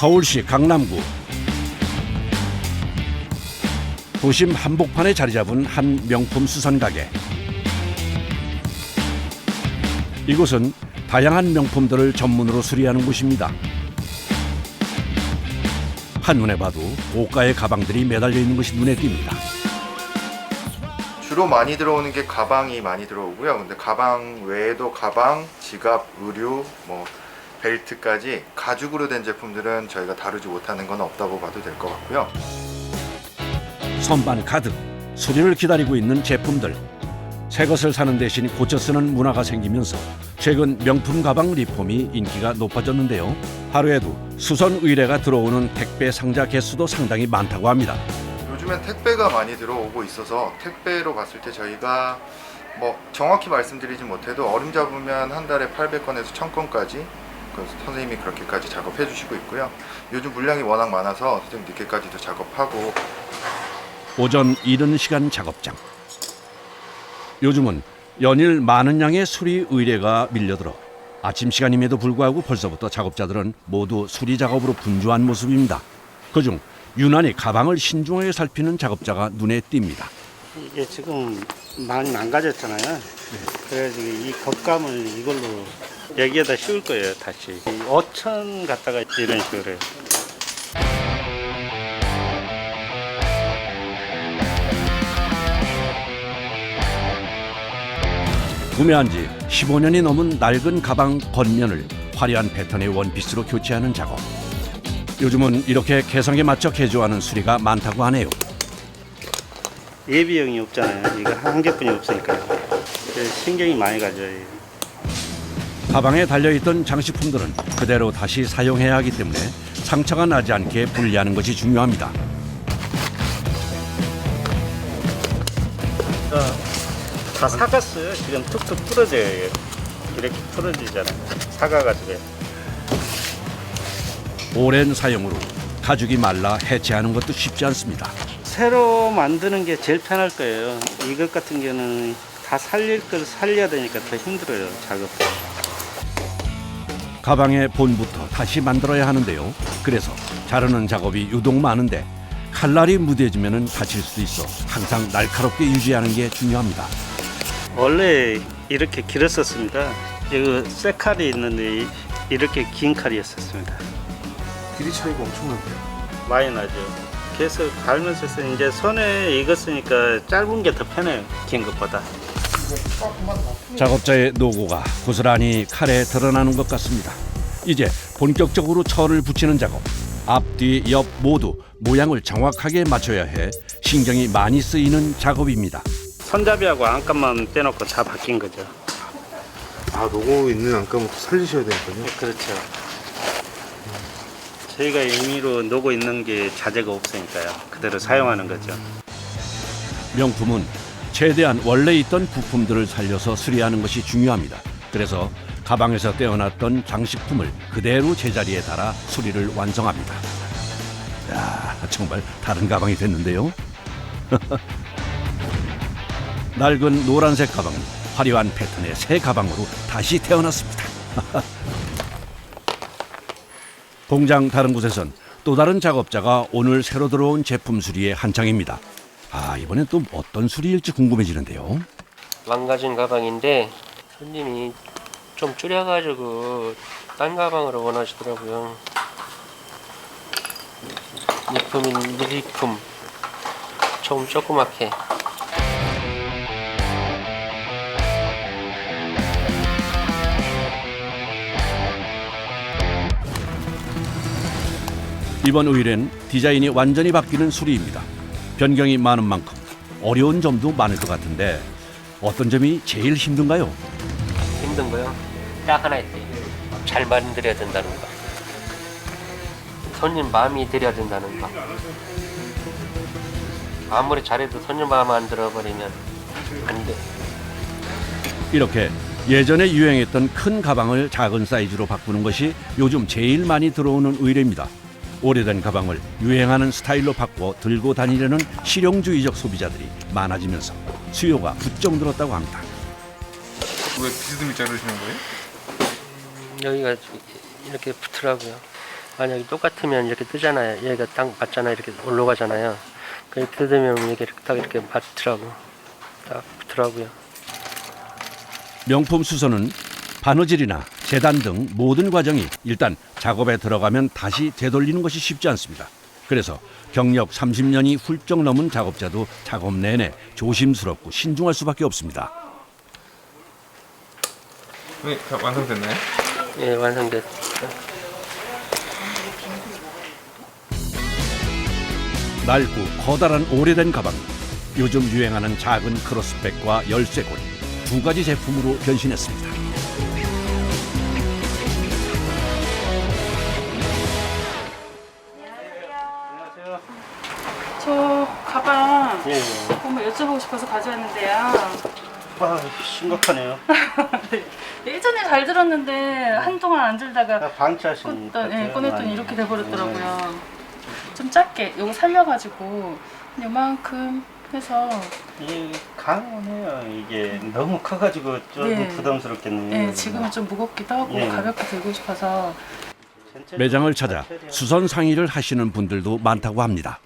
서울시 강남구 도심 한복판에 자리 잡은 한 명품 수선 가게. 이곳은 다양한 명품들을 전문으로 수리하는 곳입니다. 한눈에 봐도 고가의 가방들이 매달려 있는 것이 눈에 띕니다. 주로 많이 들어오는 게 가방이 많이 들어오고요. 근데 가방 외에도 가방, 지갑, 의류, 벨트까지 가죽으로 된 제품들은 저희가 다루지 못하는 건 없다고 봐도 될 것 같고요. 선반 가득 수리를 기다리고 있는 제품들. 새 것을 사는 대신 고쳐 쓰는 문화가 생기면서 최근 명품 가방 리폼이 인기가 높아졌는데요. 하루에도 수선 의뢰가 들어오는 택배 상자 개수도 상당히 많다고 합니다. 요즘엔 택배가 많이 들어오고 있어서 택배로 봤을 때 저희가 정확히 말씀드리지 못해도 어림 잡으면 한 달에 800건에서 1000건까지 선생님이 그렇게까지 작업해 주시고 있고요. 요즘 물량이 워낙 많아서 선생님 늦게까지도 작업하고. 오전 이른 시간 작업장. 요즘은 연일 많은 양의 수리 의뢰가 밀려들어 아침 시간임에도 불구하고 벌써부터 작업자들은 모두 수리 작업으로 분주한 모습입니다. 그중 유난히 가방을 신중하게 살피는 작업자가 눈에 띕니다. 이게 지금 많이 망가졌잖아요. 그래가지고 이 겉감을 이걸로 여기에다 씌울 거예요. 다시 5천 갖다가 이런 식으로 해요. 구매한 지 15년이 넘은 낡은 가방 겉면을 화려한 패턴의 원피스로 교체하는 작업. 요즘은 이렇게 개성에 맞춰 개조하는 수리가 많다고 하네요. 예비용이 없잖아요. 이거 한 개뿐이 없으니까요. 그래서 신경이 많이 가죠. 가방에 달려있던 장식품들은 그대로 다시 사용해야 하기 때문에 상처가 나지 않게 분리하는 것이 중요합니다. 다 사갔어요. 지금 툭툭 부러져요. 이렇게 부러지잖아요. 사가가지고. 오랜 사용으로 가죽이 말라 해체하는 것도 쉽지 않습니다. 새로 만드는 게 제일 편할 거예요. 이것 같은 경우는 다 살릴 걸 살려야 되니까 더 힘들어요. 작업. 가방의 본부터 다시 만들어야 하는데요. 그래서 자르는 작업이 유독 많은데 칼날이 무뎌지면 다칠 수도 있어 항상 날카롭게 유지하는 게 중요합니다. 원래 이렇게 길었었습니다. 이거 쇠 칼이 있는데 이렇게 긴 칼이었었습니다. 길이 차이가 엄청난데요. 많이 나죠. 계속 갈면서 이제 손에 익었으니까 짧은 게 더 편해요. 긴 것보다. 작업자의 노고가 고스란히 칼에 드러나는 것 같습니다. 이제 본격적으로 철을 붙이는 작업. 앞, 뒤, 옆 모두 모양을 정확하게 맞춰야 해 신경이 많이 쓰이는 작업입니다. 손잡이하고 안감만 빼놓고 다 바뀐 거죠. 아, 노고 있는 안감을 살리셔야 되니까요. 그렇죠. 저희가 임의로 놓고 있는 게 자재가 없으니까요. 그대로 사용하는 거죠. 명품은 최대한 원래 있던 부품들을 살려서 수리하는 것이 중요합니다. 그래서 가방에서 떼어놨던 장식품을 그대로 제자리에 달아 수리를 완성합니다. 야, 정말 다른 가방이 됐는데요. 낡은 노란색 가방은 화려한 패턴의 새 가방으로 다시 태어났습니다. 공장 다른 곳에선 또 다른 작업자가 오늘 새로 들어온 제품 수리에 한창입니다. 이번엔 또 어떤 수리일지 궁금해지는데요. 망가진 가방인데 손님이 좀 줄여가지고 딴 가방으로 원하시더라고요. 미품인 미리품 좀 조그맣게. 이번 의뢰는 디자인이 완전히 바뀌는 수리입니다. 변경이 많은 만큼 어려운 점도 많을 것 같은데 어떤 점이 제일 힘든가요? 힘든 거요? 딱 하나 있대요. 잘 만들어야 된다는 거. 손님 마음이 들어야 된다는 거. 아무리 잘해도 손님 마음 안 들어버리면 안 돼. 이렇게 예전에 유행했던 큰 가방을 작은 사이즈로 바꾸는 것이 요즘 제일 많이 들어오는 의뢰입니다. 오래된 가방을 유행하는 스타일로 바꿔 들고 다니려는 실용주의적 소비자들이 많아지면서 수요가 부쩍 늘었다고 합니다. 왜 비스듬히 자르시는 거예요? 여기가 이렇게 붙더라고요. 만약에 똑같으면 이렇게 뜨잖아요. 얘가 딱 맞잖아요. 이렇게 올라가잖아요. 그렇게 뜯으면 이게 딱 이렇게 맞더라고. 딱 붙더라고요. 명품 수선은 바느질이나 재단 등 모든 과정이 일단 작업에 들어가면 다시 되돌리는 것이 쉽지 않습니다. 그래서 경력 30년이 훌쩍 넘은 작업자도 작업 내내 조심스럽고 신중할 수밖에 없습니다. 완성됐나요? 예, 완성됐어요. 낡고 커다란 오래된 가방. 요즘 유행하는 작은 크로스백과 열쇠고리 두 가지 제품으로 변신했습니다. 저 가방 예, 예. 한번 여쭤보고 싶어서 가져왔는데요. 아, 심각하네요. 네. 예전에 잘 들었는데 한동안 안 들다가 방치하신 꺼냈더니 이렇게 돼버렸더라고요. 좀 짧게 요거 살려가지고 요만큼 해서 이게 강해요. 이게 너무 커가지고 조금 네. 부담스럽겠네요. 네, 지금은 좀 무겁기도 하고 네. 가볍게 들고 싶어서 매장을 찾아 수선 상의를 하시는 분들도 많다고 합니다.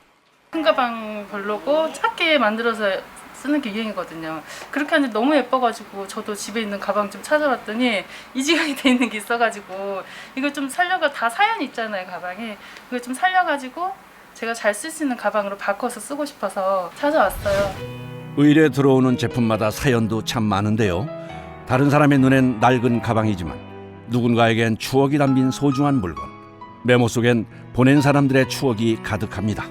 큰 가방 별로고 작게 만들어서 쓰는 게 유행이거든요. 그렇게 하는데 너무 예뻐가지고 저도 집에 있는 가방 좀 찾아봤더니 이 지경이 돼 있는 게 있어가지고 이거 좀 살려가 다 사연이 있잖아요 가방에. 이거 좀 살려가지고 제가 잘 쓸 수 있는 가방으로 바꿔서 쓰고 싶어서 찾아왔어요. 의뢰 들어오는 제품마다 사연도 참 많은데요. 다른 사람의 눈엔 낡은 가방이지만 누군가에겐 추억이 담긴 소중한 물건. 메모 속엔 보낸 사람들의 추억이 가득합니다.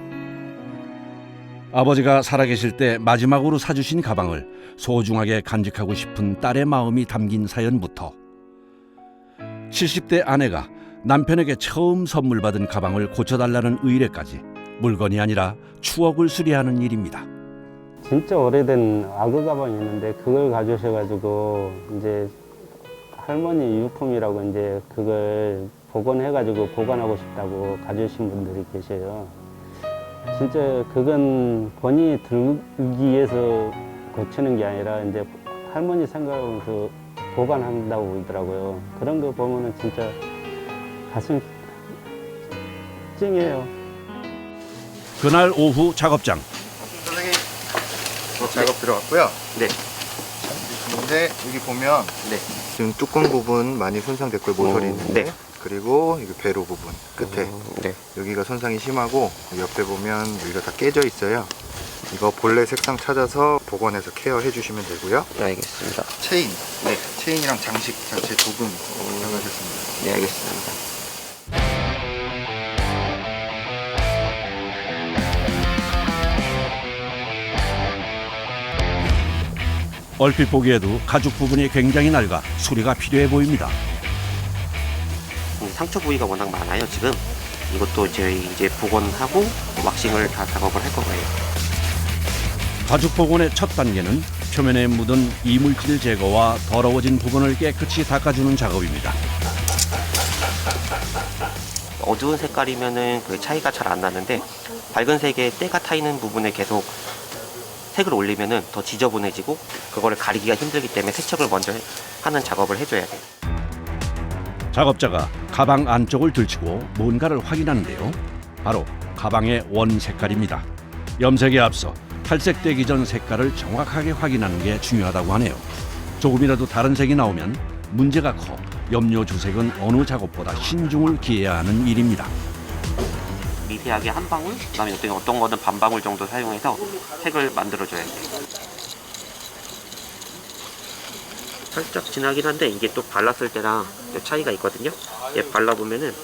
아버지가 살아계실 때 마지막으로 사주신 가방을 소중하게 간직하고 싶은 딸의 마음이 담긴 사연부터 70대 아내가 남편에게 처음 선물 받은 가방을 고쳐달라는 의뢰까지 물건이 아니라 추억을 수리하는 일입니다. 진짜 오래된 악어 가방이 있는데 그걸 가져오셔가지고 이제 할머니 유품이라고 이제 그걸 복원해가지고 보관하고 싶다고 가져오신 분들이 계셔요. 진짜 그건 본인이 들기 위해서 고치는 게 아니라 이제 할머니 생각하면서 보관한다고 그러더라고요. 그런 거 보면은 진짜 가슴 찡해요. 그날 오후 작업장. 선생님 작업 들어갔고요. 네. 근데 여기 보면 네. 지금 뚜껑 부분 많이 손상됐고요. 모서리 있는데 네. 그리고 이 배로 부분 끝에 네. 여기가 손상이 심하고 옆에 보면 여기가 다 깨져 있어요. 이거 본래 색상 찾아서 복원해서 케어해 주시면 되고요. 알겠습니다. 체인, 네. 체인이랑 장식 자체 도금 사가셨습니다. 네, 알겠습니다. 얼핏 보기에도 가죽 부분이 굉장히 낡아 수리가 필요해 보입니다. 상처 부위가 워낙 많아요. 지금 이것도 저희 이제 복원하고 왁싱을 다 작업을 할 거예요. 가죽 복원의 첫 단계는 표면에 묻은 이물질 제거와 더러워진 부분을 깨끗이 닦아주는 작업입니다. 어두운 색깔이면은 그 차이가 잘 안 나는데 밝은 색에 때가 타 있는 부분에 계속 색을 올리면은 더 지저분해지고 그거를 가리기가 힘들기 때문에 세척을 먼저 하는 작업을 해줘야 돼요. 작업자가 가방 안쪽을 들치고 뭔가를 확인하는데요. 바로 가방의 원 색깔입니다. 염색에 앞서 탈색되기 전 색깔을 정확하게 확인하는 게 중요하다고 하네요. 조금이라도 다른 색이 나오면 문제가 커 염료 주색은 어느 작업보다 신중을 기해야 하는 일입니다. 미세하게 한 방울, 그다음에 어떤 거는 반 방울 정도 사용해서 색을 만들어줘야 돼요. 살짝 진하긴 한데 이게 또 발랐을 때랑 차이가 있거든요. 얘 발라보면은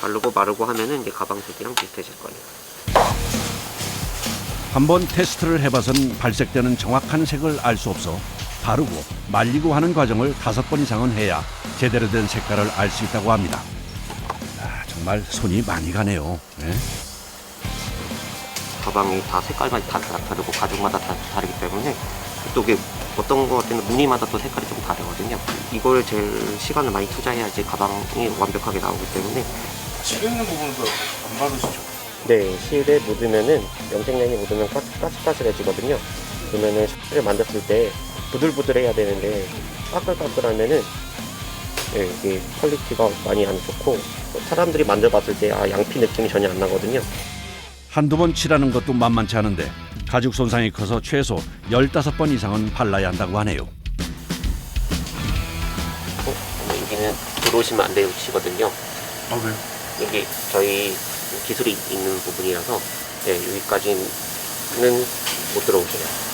바르고 마르고 하면은 이게 가방색이랑 비슷해질 거예요. 한번 테스트를 해봐선 발색되는 정확한 색을 알 수 없어 바르고 말리고 하는 과정을 5번 이상은 해야 제대로 된 색깔을 알 수 있다고 합니다. 정말 손이 많이 가네요. 네. 가방이 다 색깔마다 다 다르고 가죽마다 다 다르기 때문에 또 이게 어떤 거 같은 무늬마다 또 색깔이 좀 다르거든요. 이걸 제일 시간을 많이 투자해야지 가방이 완벽하게 나오기 때문에. 실에 있는 부분도 안 바르시죠? 네, 실에 묻으면은 염색량이 묻으면 까슬까슬해지거든요. 그러면은 실을 만졌을 때 부들부들해야 되는데 까끌까끌하면은 예, 이게 퀄리티가 많이 안 좋고 사람들이 만져봤을 때 양피 느낌이 전혀 안 나거든요. 한두 번 칠하는 것도 만만치 않은데 가죽 손상이 커서 최소 15번 이상은 발라야 한다고 하네요. 여기는 들어오시면 안 되시거든요. 아, 왜요? 여기 저희 기술이 있는 부분이라서 여기까지는 못 들어오셔요.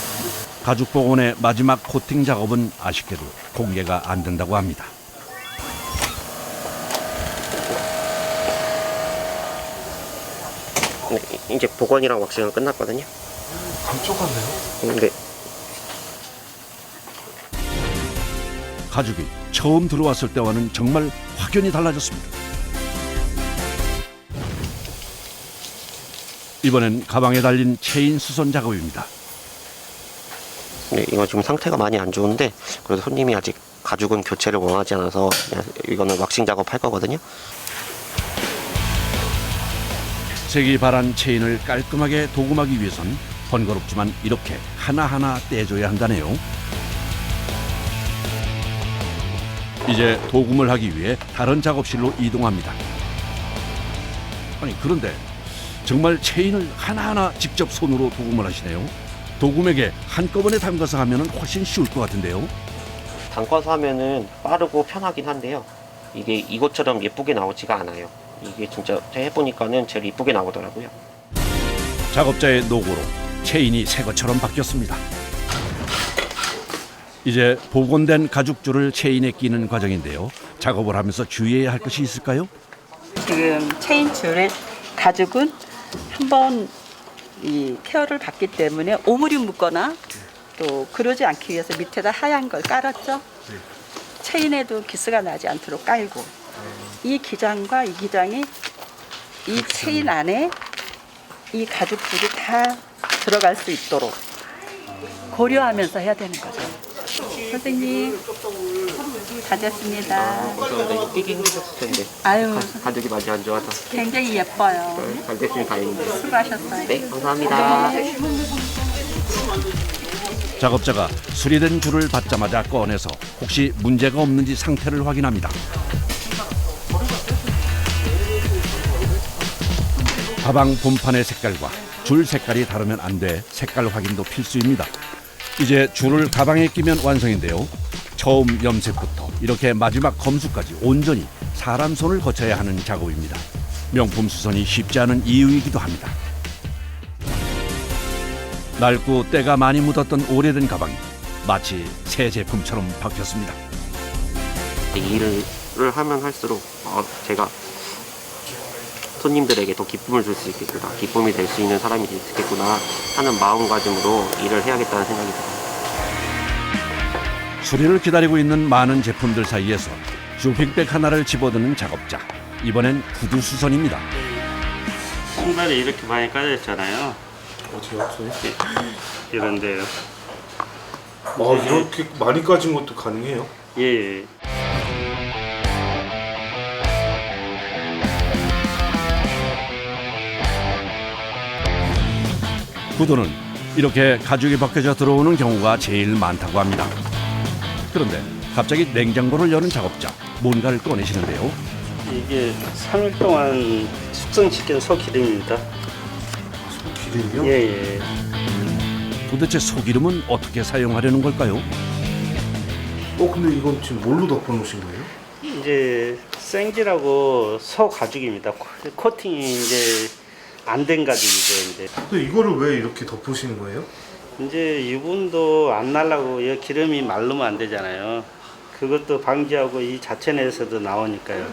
가죽 복원의 마지막 코팅 작업은 아쉽게도 공개가 안 된다고 합니다. 이제 복원이랑 왁싱은 끝났거든요. 감쪽같네요. 네. 가죽이 처음 들어왔을 때와는 정말 확연히 달라졌습니다. 이번엔 가방에 달린 체인 수선 작업입니다. 네, 이거 지금 상태가 많이 안 좋은데 그래도 손님이 아직 가죽은 교체를 원하지 않아서 그냥 이거는 왁싱 작업할 거거든요. 색이 바란 체인을 깔끔하게 도금하기 위해선 번거롭지만 이렇게 하나하나 떼줘야 한다네요. 이제 도금을 하기 위해 다른 작업실로 이동합니다. 아니 그런데 정말 체인을 하나하나 직접 손으로 도금을 하시네요. 도금에게 한꺼번에 담가서 하면 훨씬 쉬울 것 같은데요. 담궈서 하면은 빠르고 편하긴 한데요. 이게 이것처럼 예쁘게 나오지가 않아요. 이게 진짜 해보니까는 제일 예쁘게 나오더라고요. 작업자의 노고로 체인이 새 것처럼 바뀌었습니다. 이제 복원된 가죽줄을 체인에 끼는 과정인데요. 작업을 하면서 주의해야 할 것이 있을까요? 지금 체인 줄에 가죽은 한번 이 케어를 받기 때문에 오물이 묻거나 또 그러지 않기 위해서 밑에다 하얀 걸 깔았죠. 체인에도 기스가 나지 않도록 깔고 이 기장과 이 기장이 이 체인 안에 이 가죽줄이 다 들어갈 수 있도록 고려하면서 해야 되는 거죠. 선생님 다 됐습니다. 이거 끼기 힘드셨을 텐데 아유 가죽이 많이 안 좋아서 굉장히 예뻐요. 잘 됐으면 다행인데. 수고하셨어요. 네, 감사합니다. 작업자가 수리된 줄을 받자마자 꺼내서 혹시 문제가 없는지 상태를 확인합니다. 가방 본판의 색깔과 줄 색깔이 다르면 안 돼 색깔 확인도 필수입니다. 이제 줄을 가방에 끼면 완성인데요. 처음 염색부터 이렇게 마지막 검수까지 온전히 사람 손을 거쳐야 하는 작업입니다. 명품 수선이 쉽지 않은 이유이기도 합니다. 낡고 때가 많이 묻었던 오래된 가방이 마치 새 제품처럼 바뀌었습니다. 이 일을 하면 할수록 제가 손님들에게 더 기쁨을 줄 수 있겠구나, 기쁨이 될 수 있는 사람이 되겠구나 하는 마음가짐으로 일을 해야겠다는 생각이 들어요. 수리를 기다리고 있는 많은 제품들 사이에서 쇼핑백 하나를 집어드는 작업자. 이번엔 구두 수선입니다. 신발이 이렇게 많이 깔려있잖아요. 어디요, 저희? 이런데요. 이렇게 많이 까진 것도 가능해요? 예. 구두는 이렇게 가죽이 벗겨져 들어오는 경우가 제일 많다고 합니다. 그런데 갑자기 냉장고를 여는 작업자, 뭔가를 꺼내시는데요. 이게 3일 동안 숙성시킨 소기름입니다. 기름이요? 예. 도대체 소기름은 어떻게 사용하려는 걸까요? 근데 이건 지금 뭘로 덮어놓으신 거예요? 이제 생지라고 소 가죽입니다. 코팅이 이제 안 된 가죽이죠. 이제. 근데 이거를 왜 이렇게 덮으시는 거예요? 이제 유분도 안 날라고 이 기름이 마르면 안 되잖아요. 그것도 방지하고 이 자체 내에서도 나오니까요.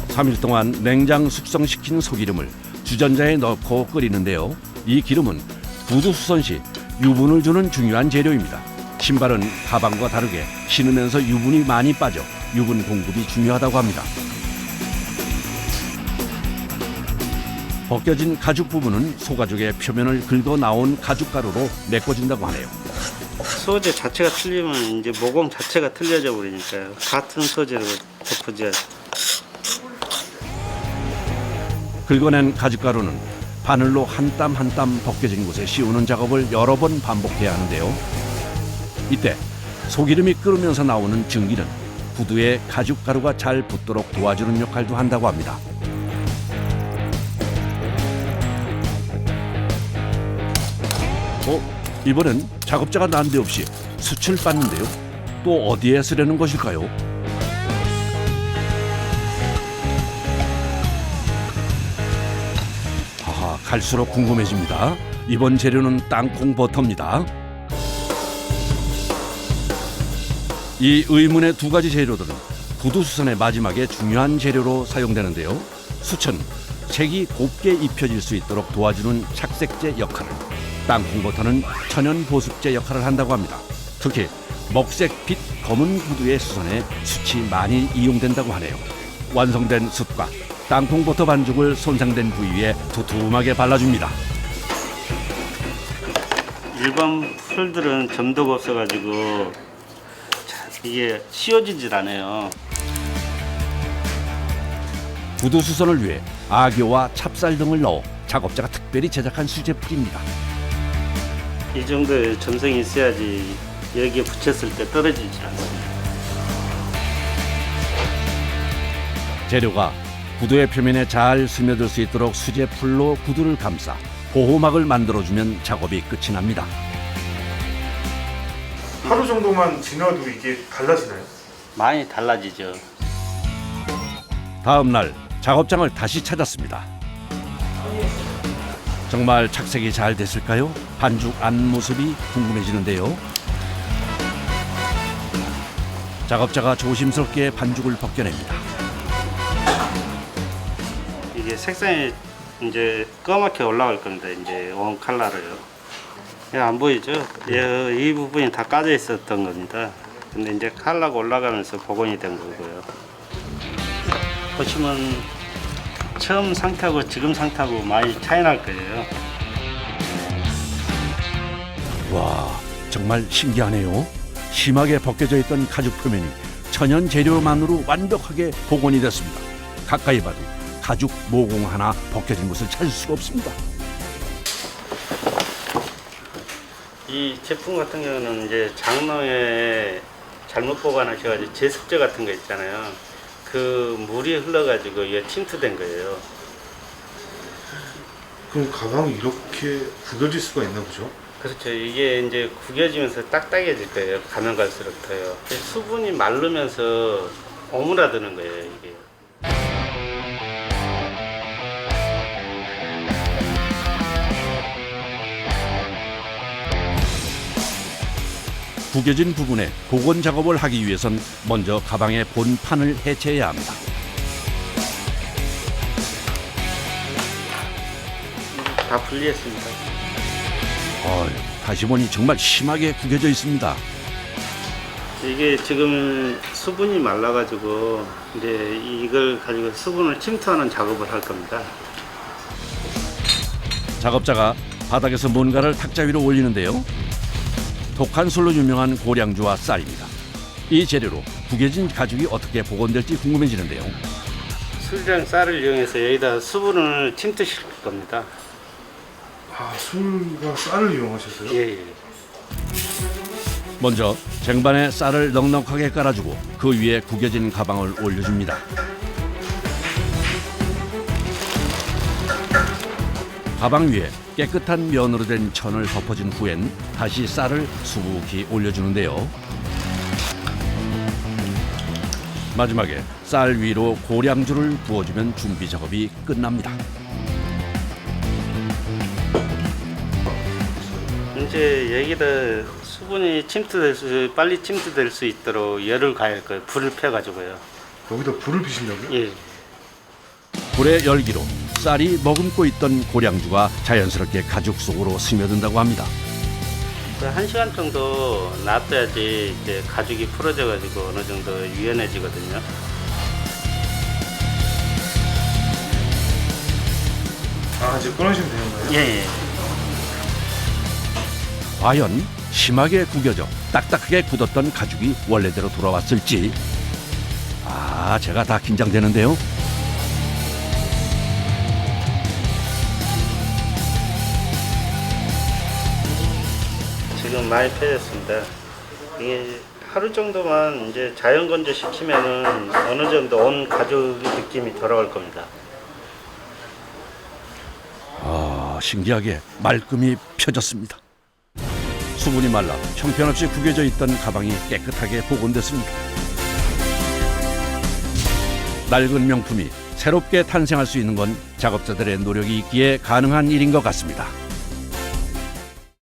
3일 동안 냉장 숙성시킨 소기름을 주전자에 넣고 끓이는데요. 이 기름은 구두 수선 시 유분을 주는 중요한 재료입니다. 신발은 가방과 다르게 신으면서 유분이 많이 빠져 유분 공급이 중요하다고 합니다. 벗겨진 가죽 부분은 소가죽의 표면을 긁어 나온 가죽가루로 메꿔진다고 하네요. 소재 자체가 틀리면 이제 모공 자체가 틀려져 버리니까요. 같은 소재로 덮어줘야. 긁어낸 가죽가루는 바늘로 한 땀 한 땀 벗겨진 곳에 씌우는 작업을 여러 번 반복해야 하는데요. 이때 소기름이 끓으면서 나오는 증기는 구두에 가죽 가루가 잘 붙도록 도와주는 역할도 한다고 합니다. 이번엔 작업자가 난데없이 숯을 빻는데요. 또 어디에 쓰려는 것일까요? 하하, 갈수록 궁금해집니다. 이번 재료는 땅콩 버터입니다. 이 의문의 두 가지 재료들은 구두 수선의 마지막에 중요한 재료로 사용되는데요. 숯은 색이 곱게 입혀질 수 있도록 도와주는 착색제 역할을, 땅콩 버터는 천연 보습제 역할을 한다고 합니다. 특히 먹색 빛 검은 구두의 수선에 숯이 많이 이용된다고 하네요. 완성된 숯과 땅콩 버터 반죽을 손상된 부위에 두툼하게 발라줍니다. 일반 풀들은 점도가 없어가지고 이게 씌워지질 않아요. 구두 수선을 위해 아교와 찹쌀 등을 넣어 작업자가 특별히 제작한 수제풀입니다. 이 정도의 점성이 있어야지 여기에 붙였을 때 떨어지질 않습니다. 재료가 구두의 표면에 잘 스며들 수 있도록 수제풀로 구두를 감싸 보호막을 만들어주면 작업이 끝이 납니다. 하루 정도만 지나도 이게 달라지나요? 많이 달라지죠. 다음 날 작업장을 다시 찾았습니다. 정말 착색이 잘 됐을까요? 반죽 안 모습이 궁금해지는데요. 작업자가 조심스럽게 반죽을 벗겨냅니다. 이게 색상이 이제 까맣게 올라갈 겁니다. 이제 원 컬러로요. 안 보이죠? 이 부분이 다 까져 있었던 겁니다. 근데 이제 컬러가 올라가면서 복원이 된 거고요. 보시면 처음 상태하고 지금 상태하고 많이 차이 날 거예요. 와, 정말 신기하네요. 심하게 벗겨져 있던 가죽 표면이 천연 재료만으로 완벽하게 복원이 됐습니다. 가까이 봐도 가죽 모공 하나 벗겨진 것을 찾을 수가 없습니다. 이 제품 같은 경우는 이제 장롱에 잘못 보관하셔가지고 제습제 같은 거 있잖아요. 그 물이 흘러가지고 이게 침투된 거예요. 그럼 가방이 이렇게 구겨질 수가 있나 보죠? 그렇죠. 이게 이제 구겨지면서 딱딱해질 거예요. 가면 갈수록 더요. 수분이 마르면서 오므라드는 거예요, 이게. 구겨진 부분에 복원 작업을 하기 위해선 먼저 가방의 본판을 해체해야 합니다. 다 분리했습니다. 다시 보니 정말 심하게 구겨져 있습니다. 이게 지금 수분이 말라가지고 이제 이걸 가지고 수분을 침투하는 작업을 할 겁니다. 작업자가 바닥에서 뭔가를 탁자 위로 올리는데요. 독한 술로 유명한 고량주와 쌀입니다. 이 재료로 구겨진 가죽이 어떻게 복원될지 궁금해지는데요. 술이랑 쌀을 이용해서 여기다 수분을 침투시킬 겁니다. 아, 술과 쌀을 이용하셨어요? 예. 먼저 쟁반에 쌀을 넉넉하게 깔아주고 그 위에 구겨진 가방을 올려줍니다. 가방 위에 깨끗한 면으로 된 천을 덮어준 후엔 다시 쌀을 수북히 올려주는데요. 마지막에 쌀 위로 고량주를 부어주면 준비 작업이 끝납니다. 이제 여기다 수분이 빨리 침투될 수 있도록 열을 가할 거예요. 불을 펴가지고요. 여기다 불을 피신다고요? 예. 불의 열기로 쌀이 머금고 있던 고량주가 자연스럽게 가죽 속으로 스며든다고 합니다. 1시간 정도 놔둬야지 이제 가죽이 풀어져가지고 어느 정도 유연해지거든요. 아, 이제 꺼내시면 되는 거예요? 예. 과연 심하게 구겨져 딱딱하게 굳었던 가죽이 원래대로 돌아왔을지. 제가 다 긴장되는데요. 지금 많이 펴졌습니다. 이게 하루 정도만 이제 자연 건조 시키면은 어느 정도 온 가죽 느낌이 돌아올 겁니다. 아, 신기하게 말끔히 펴졌습니다. 수분이 말라 형편없이 구겨져 있던 가방이 깨끗하게 복원됐습니다. 낡은 명품이 새롭게 탄생할 수 있는 건 작업자들의 노력이 있기에 가능한 일인 것 같습니다.